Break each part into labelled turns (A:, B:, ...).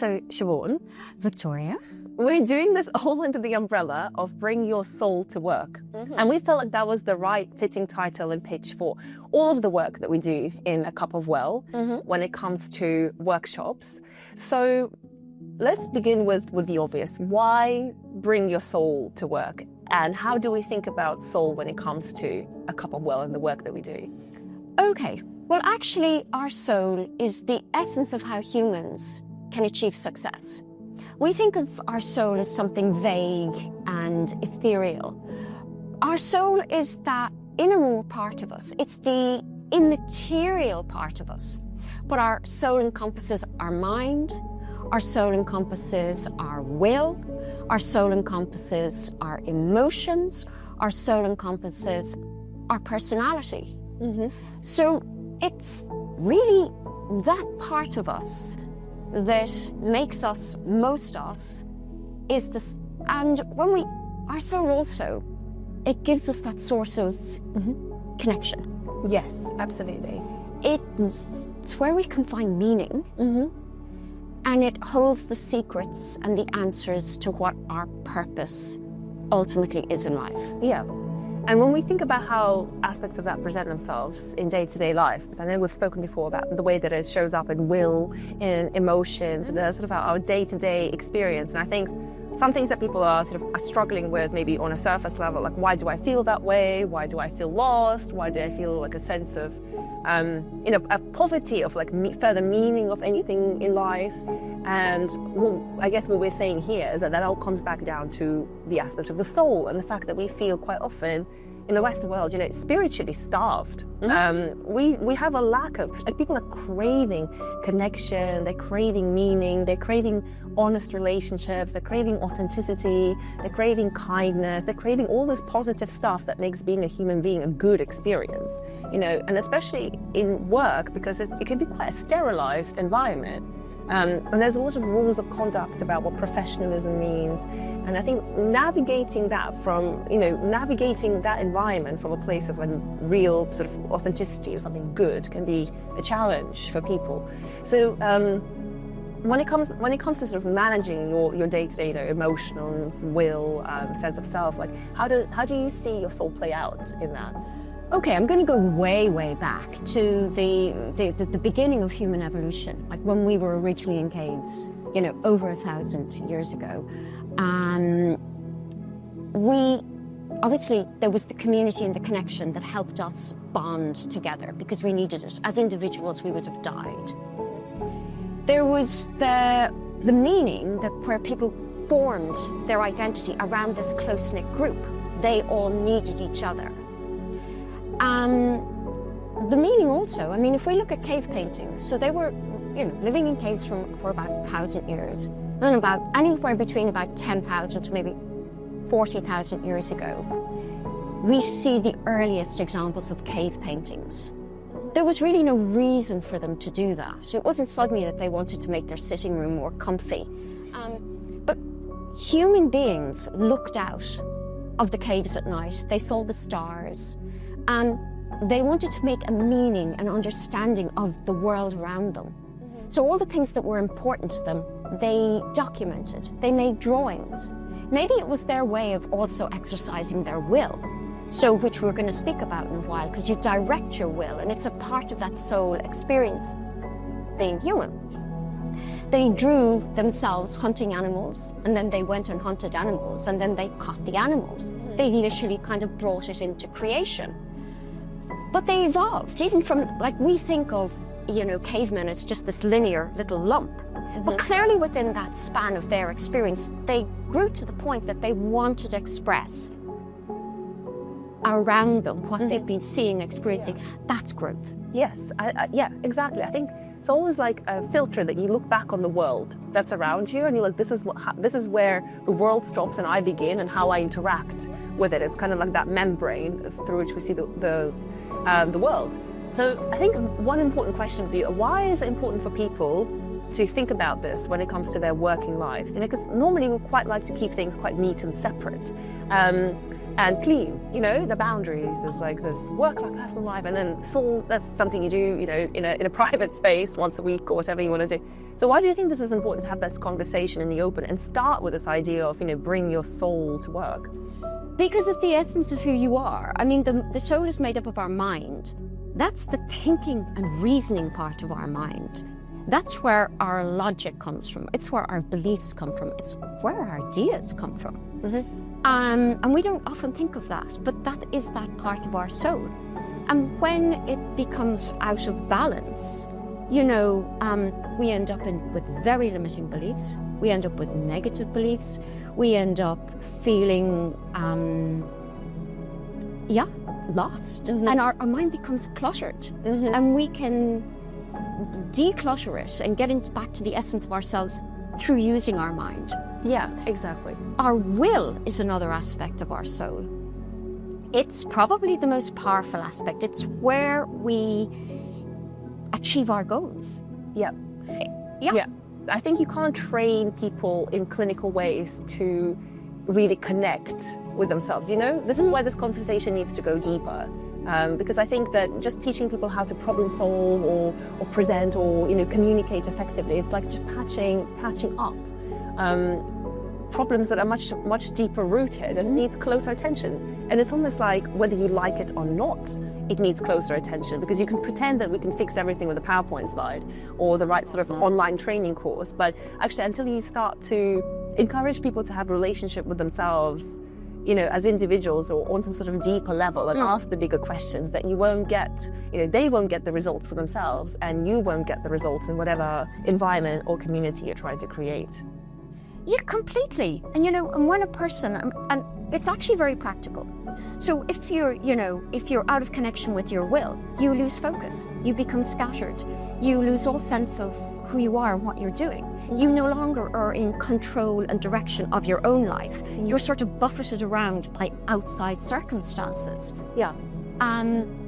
A: So, Siobhan,
B: Victoria?
A: we're doing this all under the umbrella of Bring Your Soul to Work. And we felt like that was the right fitting title and pitch for all of the work that we do in A Cup of Well when it comes to workshops. So let's begin with the obvious. Why bring your soul to work? And how do we think about soul when it comes to A Cup of Well and the work that we do?
B: Okay, well actually our soul is the essence of how humans can achieve success. We think of our soul as something vague and ethereal. Our soul is that inner part of us. It's the immaterial part of us. But our soul encompasses our mind, our soul encompasses our will, our soul encompasses our emotions, our soul encompasses our personality. So it's really that part of us that makes us most us is this. And when our soul also, it gives us that source of connection.
A: Yes, absolutely.
B: It's where we can find meaning, and it holds the secrets and the answers to what our purpose ultimately is in life.
A: Yeah. And when we think about how aspects of that present themselves in day-to-day life, because I know we've spoken before about the way that it shows up in will, in emotions, and sort of our day-to-day experience. And I think some things that people are struggling with, maybe on a surface level, like why do I feel that way? Why do I feel lost? Why do I feel like a sense of, a poverty of like further meaning of anything in life? And I guess what we're saying here is that all comes back down to the aspect of the soul and the fact that we feel quite often in the Western world, spiritually starved. We have a lack of, people are craving connection, they're craving meaning, they're craving honest relationships, they're craving authenticity, they're craving kindness, they're craving all this positive stuff that makes being a human being a good experience, and especially in work, because it can be quite a sterilized environment. And there's a lot of rules of conduct about what professionalism means. And I think navigating that environment from a place of real sort of authenticity or something good can be a challenge for people. So when it comes to sort of managing your day-to-day, emotions, will, sense of self, how do you see your soul play out in that?
B: Okay, I'm going to go way, way back to the beginning of human evolution, like when we were originally in caves, over 1,000 years ago. Obviously, there was the community and the connection that helped us bond together because we needed it. As individuals, we would have died. There was the meaning that where people formed their identity around this close-knit group. They all needed each other. The meaning also, if we look at cave paintings, so they were, living in caves for about 1,000 years, and about anywhere between about 10,000 to maybe 40,000 years ago, we see the earliest examples of cave paintings. There was really no reason for them to do that. It wasn't suddenly that they wanted to make their sitting room more comfy. But human beings looked out of the caves at night. They saw the stars. They wanted to make a meaning and understanding of the world around them. So all the things that were important to them, they documented. They made drawings. Maybe it was their way of also exercising their will, so which we're going to speak about in a while, because you direct your will, and it's a part of that soul experience, being human. They drew themselves hunting animals, and then they went and hunted animals, and then they caught the animals. They literally kind of brought it into creation. But they evolved, even from, we think of, cavemen as just this linear little lump. But clearly within that span of their experience, they grew to the point that they wanted to express around them what they've been seeing, experiencing. That's growth.
A: Yes, yeah, exactly. I think it's always like a filter that you look back on the world that's around you, and you're like, this is where the world stops and I begin, and how I interact with it. It's kind of like that membrane through which we see the world. So I think one important question would be, why is it important for people to think about this when it comes to their working lives? Because normally we quite like to keep things quite neat and separate. and clean, the boundaries. There's like this work-life, personal life, and then soul, that's something you do, in a private space once a week or whatever you want to do. So why do you think this is important to have this conversation in the open and start with this idea of, bring your soul to work?
B: Because it's the essence of who you are. I mean, the soul is made up of our mind. That's the thinking and reasoning part of our mind. That's where our logic comes from. It's where our beliefs come from. It's where our ideas come from. And we don't often think of that, but that is that part of our soul. And when it becomes out of balance, we end up with very limiting beliefs. We end up with negative beliefs. We end up feeling, lost. And our mind becomes cluttered. And we can declutter it and get back to the essence of ourselves through using our mind.
A: Yeah, exactly.
B: Our will is another aspect of our soul. It's probably the most powerful aspect. It's where we achieve our goals.
A: Yeah. I think you can't train people in clinical ways to really connect with themselves. This is why this conversation needs to go deeper. Because I think that just teaching people how to problem solve or present or communicate effectively, it's like just patching up problems that are much deeper rooted and needs closer attention. And it's almost like whether you like it or not, it needs closer attention, because you can pretend that we can fix everything with a PowerPoint slide or the right sort of online training course, but actually until you start to encourage people to have a relationship with themselves, as individuals or on some sort of deeper level, and ask the bigger questions, that you won't get, they won't get the results for themselves, and you won't get the results in whatever environment or community you're trying to create.
B: Yeah, completely. And when a person, and it's actually very practical. So if you're out of connection with your will, you lose focus, you become scattered, you lose all sense of who you are and what you're doing. You no longer are in control and direction of your own life. You're sort of buffeted around by outside circumstances.
A: Yeah.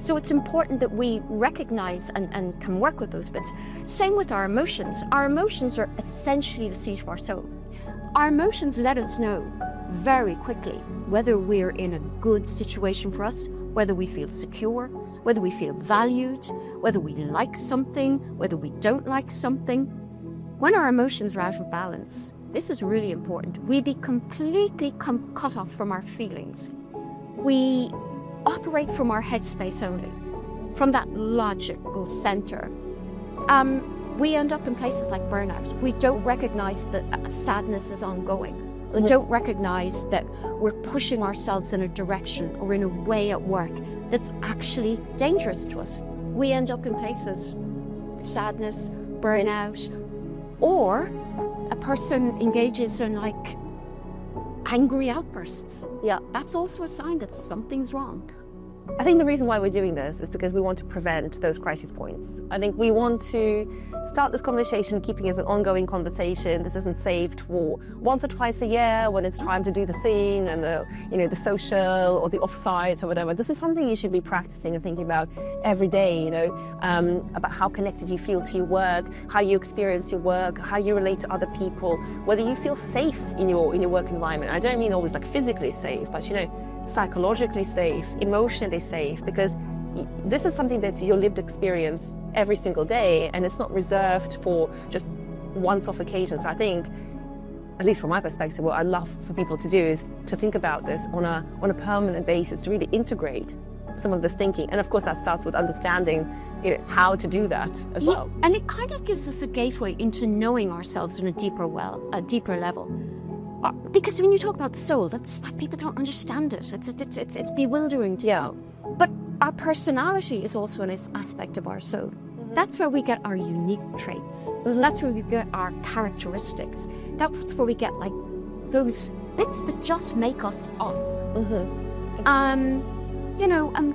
B: So it's important that we recognize and can work with those bits. Same with our emotions. Our emotions are essentially the seat of our soul. Our emotions let us know very quickly whether we're in a good situation for us, whether we feel secure, whether we feel valued, whether we like something, whether we don't like something. When our emotions are out of balance, this is really important. We be completely cut off from our feelings. We operate from our headspace only, from that logical center. We end up in places like burnout. We don't recognize that sadness is ongoing. We don't recognize that we're pushing ourselves in a direction or in a way at work that's actually dangerous to us. We end up in places, sadness, burnout, or a person engages in like angry outbursts.
A: Yeah.
B: That's also a sign that something's wrong.
A: I think the reason why we're doing this is because we want to prevent those crisis points. I think we want to start this conversation keeping it as an ongoing conversation. This isn't saved for once or twice a year when it's time to do the thing and the social or the offsite or whatever. This is something you should be practicing and thinking about every day, about how connected you feel to your work, how you experience your work, how you relate to other people, whether you feel safe in your work environment. I don't mean always like physically safe, but psychologically safe, emotionally safe, because this is something that's your lived experience every single day, and it's not reserved for just once-off occasions. I think, at least from my perspective, what I love for people to do is to think about this on a permanent basis, to really integrate some of this thinking. And of course that starts with understanding how to do that as well.
B: And it kind of gives us a gateway into knowing ourselves on a deeper level. Because when you talk about the soul, that's like people don't understand it. It's bewildering to know. But our personality is also an aspect of our soul. That's where we get our unique traits. That's where we get our characteristics. That's where we get like those bits that just make us us. And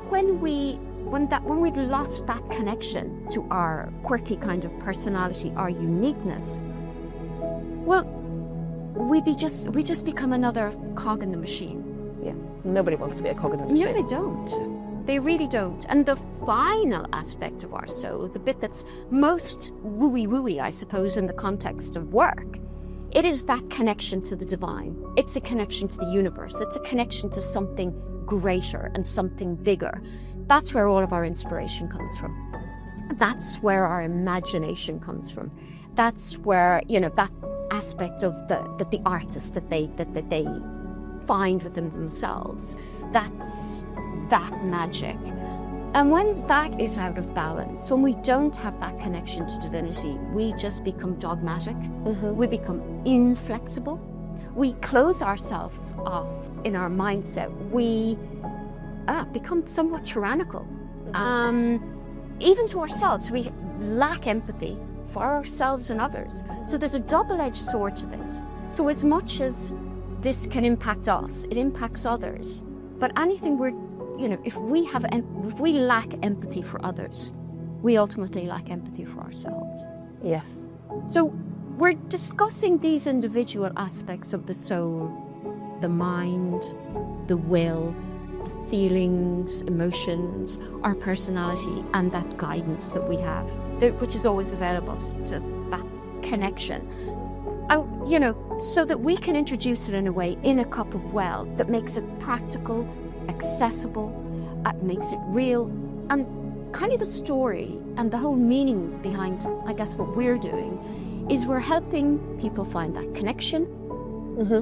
B: when we'd lost that connection to our quirky kind of personality, our uniqueness, well, we just become another cog in the machine.
A: Yeah, nobody wants to be a cog in the machine.
B: No, they don't. They really don't. And the final aspect of our soul, the bit that's most wooey, I suppose, in the context of work, it is that connection to the divine. It's a connection to the universe. It's a connection to something greater and something bigger. That's where all of our inspiration comes from. That's where our imagination comes from. That's where, that aspect of the artist that they find within themselves. That's that magic. And when that is out of balance, when we don't have that connection to divinity, we just become dogmatic. We become inflexible. We close ourselves off in our mindset. We become somewhat tyrannical. Even to ourselves, we lack empathy for ourselves and others. So there's a double-edged sword to this. So as much as this can impact us, it impacts others. But anything if we lack empathy for others, we ultimately lack empathy for ourselves.
A: Yes.
B: So we're discussing these individual aspects of the soul, the mind, the will, the feelings, emotions, our personality, and that guidance that we have, which is always available to us, that connection. So that we can introduce it in a way, in a cup of well, that makes it practical, accessible, makes it real, and kind of the story and the whole meaning behind, I guess, what we're doing is we're helping people find that connection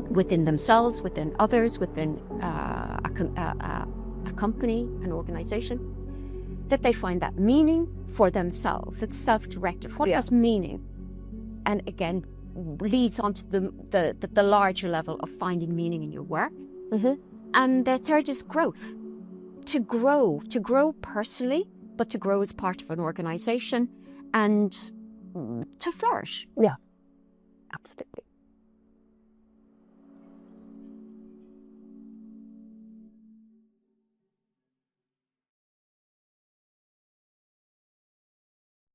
B: within themselves, within others, within a company, an organization, that they find that meaning for themselves. It's self-directed. What has meaning? And again, leads on to the larger level of finding meaning in your work. And the third is growth. To grow personally, but to grow as part of an organization and to flourish.
A: Yeah, absolutely.